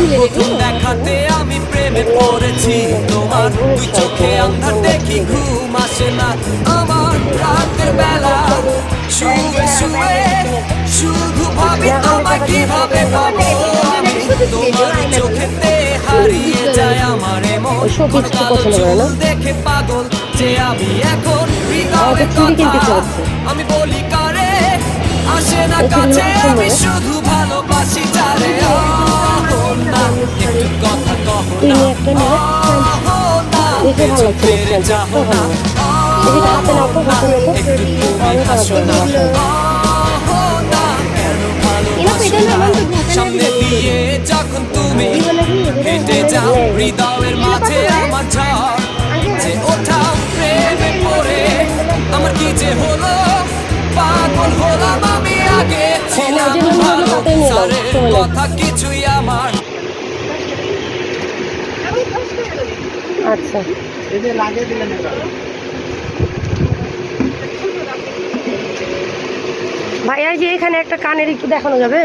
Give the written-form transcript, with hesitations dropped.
প্রথম দেখাতে আমি প্রেমে পড়েছি তোমার, দুই চোখে আন্ধার দেখি ঘুম আসে না আমার রাতের বেলা, শুয়ে শুয়ে শুধু ভাবি তোমায় কিভাবে পাবো আমি, তোমার চোখেতে হারিয়ে যায় আমার মন, কালো চুল দেখে পাগল যে আমি এখন, হৃদয়ের কথা আমি বলি কারে, আসে না কাছে আমি শুধু ভালোবাসি যারে, না একটু কথা কহ না, একটু ফিরে যাও না, একটু তুমি হাসো না, কেন ভালোবাসো না, সামনে দিয়ে যখন তুমি হেঁটে যাও হৃদয়ের মাঝে আমার ঝড় যে ওঠাও প্রেমে পড়ে, আমার কি যে হলো পাগল হলাম আমি, আগে ছিলাম ভালো সারের কথা কিছুই আমার। আচ্ছা ভাইয়া যে এখানে একটা কানের একটু দেখানো যাবে?